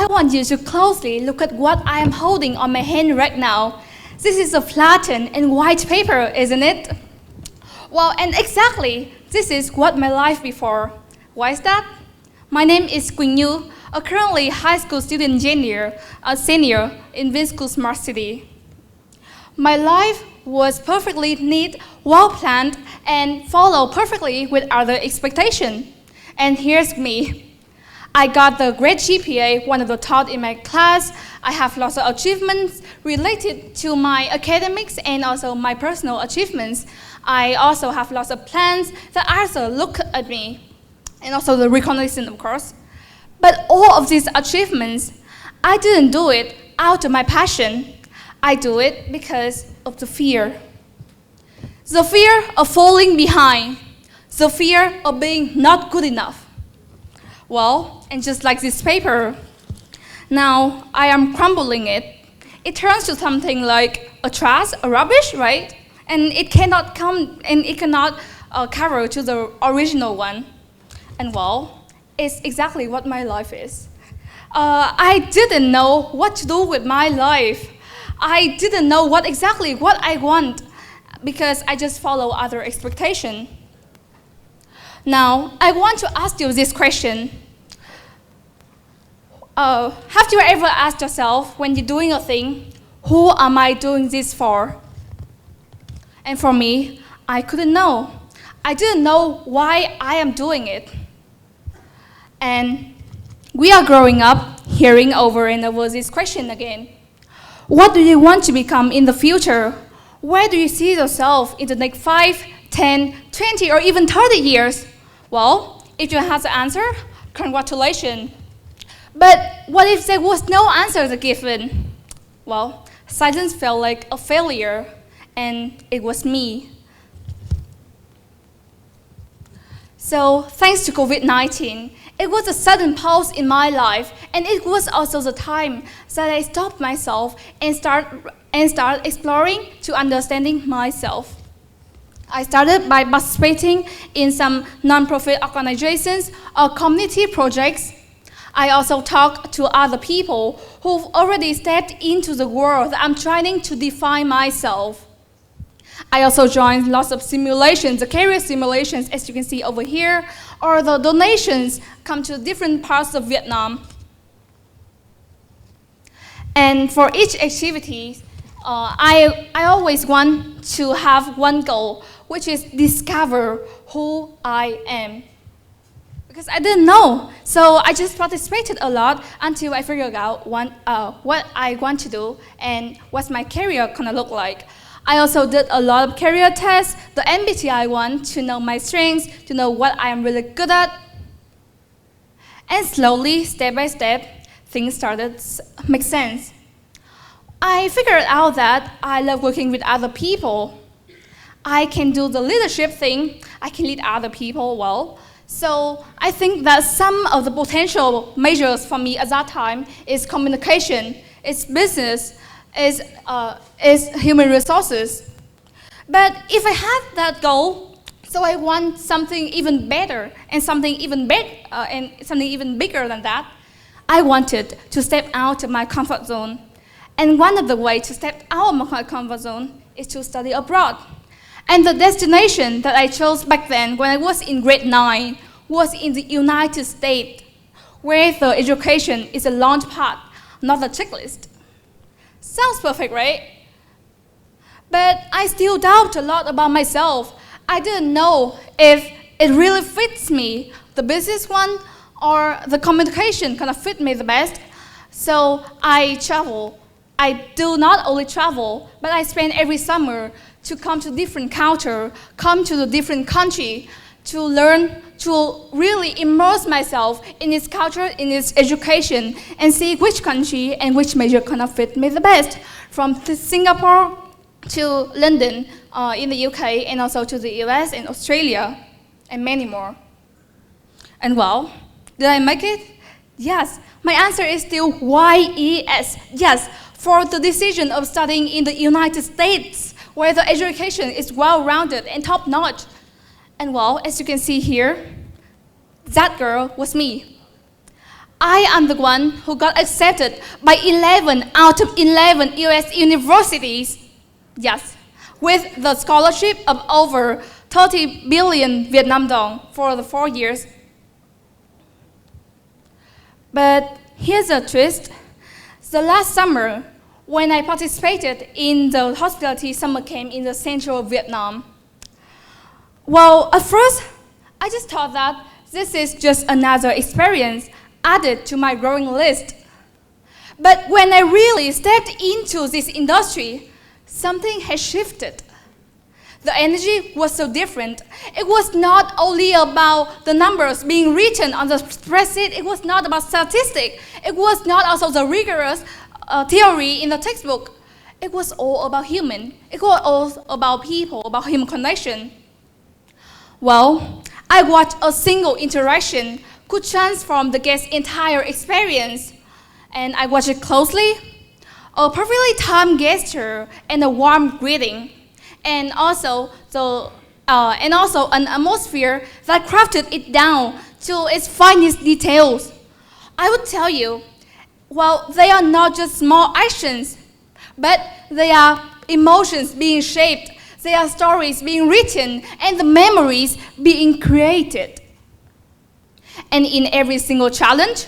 I want you to closely look at what I am holding on my hand right now. This is a flattened and white paper, isn't it? Well, and exactly, this is what my life before. Why is that? My name is Quỳnh Như, a currently high school student senior in TEDxVinschoolSmartCity. My life was perfectly neat, well-planned, and followed perfectly with other expectations. And here's me. I got the great GPA, one of the top in my class. I have lots of achievements related to my academics and also my personal achievements. I also have lots of plans that also look at me, and also the recognition, of course. But all of these achievements, I didn't do it out of my passion. I do it because of the fear. The fear of falling behind. The fear of being not good enough. Well, and just like this paper, now I am crumbling it. It turns to something like a trash, a rubbish, right? And it cannot cover to the original one. And well, it's exactly what my life is. I didn't know what to do with my life. I didn't know what I want because I just follow other expectations. Now, I want to ask you this question. Have you ever asked yourself when you're doing a thing, who am I doing this for? And for me, I couldn't know. I didn't know why I am doing it. And we are growing up hearing over and over this question again. What do you want to become in the future? Where do you see yourself in the next 5, 10, 20, or even 30 years? Well, if you have the answer, congratulations. But what if there was no answer given? Well, silence felt like a failure, and it was me. So, thanks to COVID-19, it was a sudden pause in my life, and it was also the time that I stopped myself and start exploring to understanding myself. I started by participating in some non-profit organizations or community projects. I also talked to other people who've already stepped into the world that I'm trying to define myself. I also joined lots of simulations, the career simulations, as you can see over here, or the donations come to different parts of Vietnam. And for each activity, I always want to have one goal, which is discover who I am. Because I didn't know, so I just participated a lot until I figured out what I want to do and what my career gonna look like. I also did a lot of career tests, the MBTI one, to know my strengths, to know what I am really good at. And slowly, step by step, things started to make sense. I figured out that I love working with other people. I can do the leadership thing, I can lead other people well. So I think that some of the potential measures for me at that time is communication, is business, is human resources. But if I had that goal, so I want something even better and something even bigger than that, I wanted to step out of my comfort zone. And one of the ways to step out of my comfort zone is to study abroad. And the destination that I chose back then, when I was in grade 9, was in the United States, where the education is a launch pad, not a checklist. Sounds perfect, right? But I still doubt a lot about myself. I didn't know if it really fits me, the business one or the communication kind of fit me the best. So I travel. I do not only travel, but I spend every summer to come to different culture, come to the different country, to learn, to really immerse myself in its culture, in its education, and see which country and which major kind of fit me the best. From Singapore to London in the UK, and also to the US and Australia, and many more. And well, did I make it? Yes. My answer is still YES. Yes, for the decision of studying in the United States, where the education is well-rounded and top-notch. And well, as you can see here, that girl was me. I am the one who got accepted by 11 out of 11 US universities. Yes, with the scholarship of over 30 billion Vietnam dong for the 4 years. But here's a twist. The last summer, when I participated in the hospitality summer camp in the central Vietnam, well, at first, I just thought that this is just another experience added to my growing list. But when I really stepped into this industry, something has shifted. The energy was so different. It was not only about the numbers being written on the spreadsheet. It was not about statistics. It was not also the rigorous theory in the textbook. It was all about human. It was all about people, about human connection. Well, I watched a single interaction could transform the guest's entire experience. And I watched it closely. A perfectly timed gesture and a warm greeting. And also an atmosphere that crafted it down to its finest details. I would tell you, well, they are not just small actions, but they are emotions being shaped, they are stories being written, and the memories being created. And in every single challenge,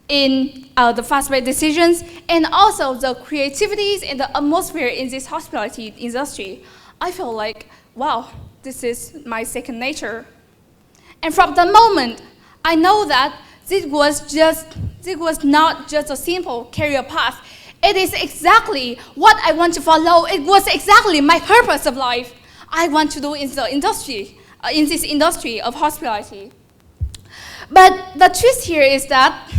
in the fast-paced decisions, and also the creativities and the atmosphere in this hospitality industry, I feel like, wow, this is my second nature. And from the moment, I know that this was not just a simple career path. It is exactly what I want to follow. It was exactly my purpose of life. I want to do in the industry, in this industry of hospitality. But the twist here is that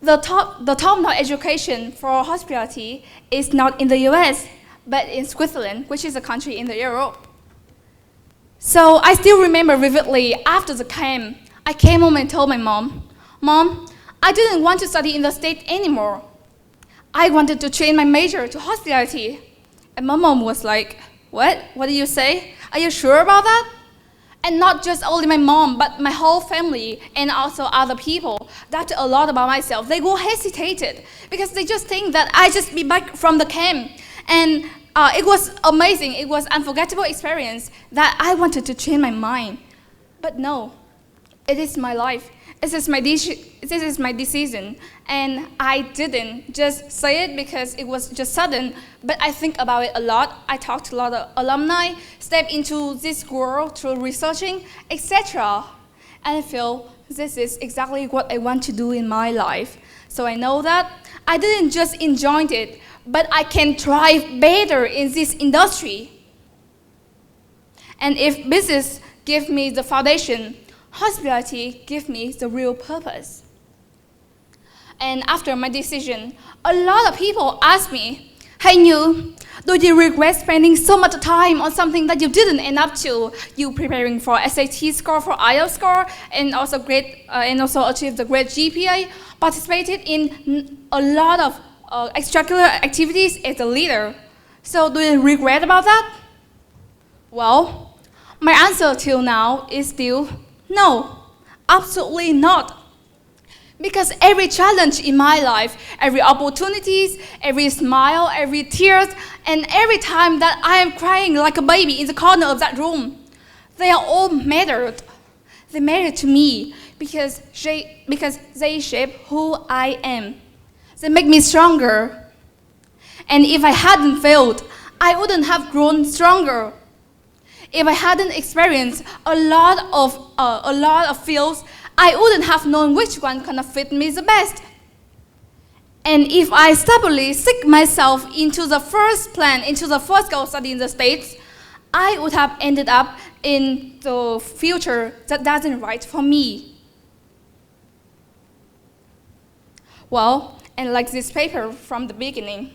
the top-notch education for hospitality is not in the US, but in Switzerland, which is a country in Europe. So I still remember vividly after the camp, I came home and told my mom, "Mom, I didn't want to study in the States anymore. I wanted to change my major to hospitality." And my mom was like, "What? What did you say? Are you sure about that?" And not just only my mom, but my whole family and also other people doubted a lot about myself. They were hesitated because they just think that I just be back from the camp. And it was amazing. It was an unforgettable experience that I wanted to change my mind. But no, it is my life. This is my decision. And I didn't just say it because it was just sudden, but I think about it a lot. I talked to a lot of alumni, step into this world through researching, etc. And I feel this is exactly what I want to do in my life. So I know that I didn't just enjoy it, but I can thrive better in this industry. And if business gives me the foundation, hospitality gives me the real purpose. And after my decision, a lot of people ask me, "Hey Như, do you regret spending so much time on something that you didn't end up to? You preparing for SAT score, for IELTS score, and also achieved the great GPA, participated in a lot of extracurricular activities as a leader. So do you regret about that?" Well, my answer till now is still no, absolutely not. Because every challenge in my life, every opportunities, every smile, every tears, and every time that I am crying like a baby in the corner of that room, they are all mattered. They matter to me because they shape who I am. They make me stronger. And if I hadn't failed, I wouldn't have grown stronger. If I hadn't experienced a lot of fields, I wouldn't have known which one kind of fit me the best. And if I stubbornly stick myself into the first plan, into the first goal study in the States, I would have ended up in the future that doesn't right for me. Well, and like this paper from the beginning,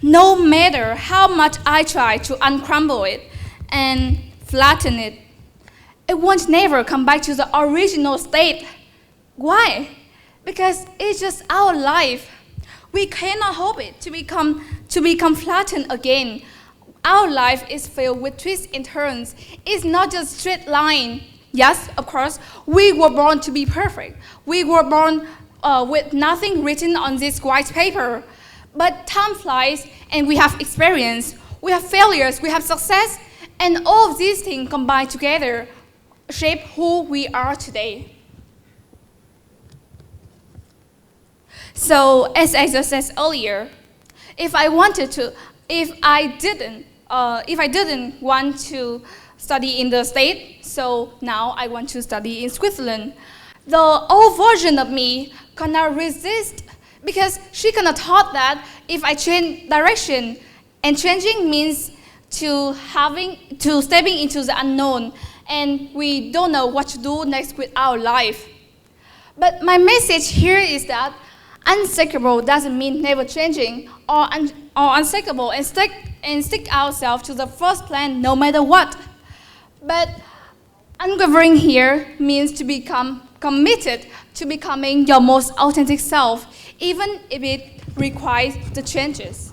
no matter how much I try to uncrumble it and flatten it, it won't never come back to the original state. Why? Because it's just our life. We cannot hope it to become flattened again. Our life is filled with twists and turns. It's not just straight line. Yes, of course, we were born to be perfect. We were born with nothing written on this white paper. But time flies and we have experience, we have failures, we have success, and all of these things combined together shape who we are today. So, as I just said earlier, if I didn't want to study in the States, so now I want to study in Switzerland, the old version of me cannot resist because she cannot thought that if I change direction, and changing means stepping into the unknown, and we don't know what to do next with our life. But my message here is that unshakable doesn't mean never changing or unshakable and stick ourselves to the first plan no matter what. But unwavering here means to become committed to becoming your most authentic self, even if it requires the changes.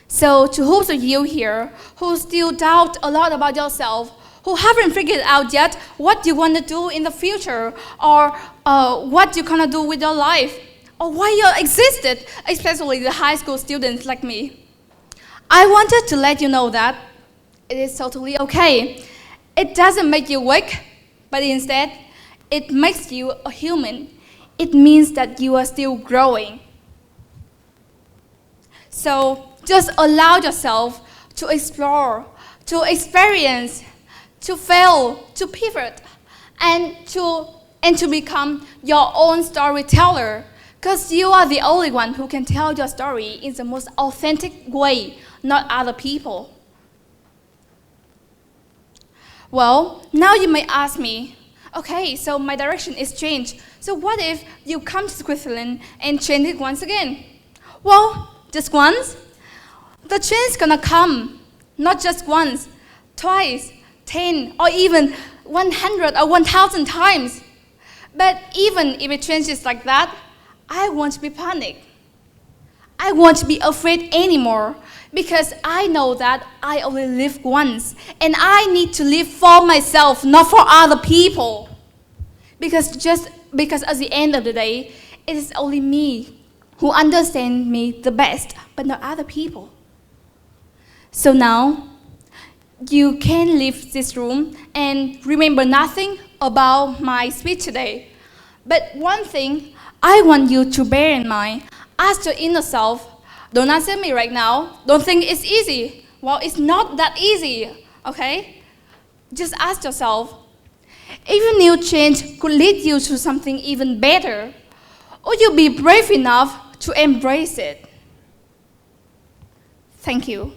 So to those of you here who still doubt a lot about yourself, who haven't figured out yet what you want to do in the future, or what you're going to do with your life, or why you existed, especially the high school students like me, I wanted to let you know that it is totally okay. It doesn't make you weak, but instead, it makes you a human. It means that you are still growing. So just allow yourself to explore, to experience, to fail, to pivot, and to become your own storyteller, because you are the only one who can tell your story in the most authentic way, not other people. Well, now you may ask me, okay, so my direction is changed. So what if you come to Switzerland and change it once again? Well, just once? The change is gonna come, not just once, twice, 10, or even 100 or 1,000 times. But even if it changes like that, I won't be panicked. I won't be afraid anymore, because I know that I only live once, and I need to live for myself, not for other people. Because at the end of the day, it is only me who understands me the best, but not other people. So now, you can leave this room and remember nothing about my speech today. But one thing I want you to bear in mind, ask your inner self, don't answer me right now, don't think it's easy. Well, it's not that easy, okay? Just ask yourself, if a new change could lead you to something even better, would you be brave enough to embrace it? Thank you.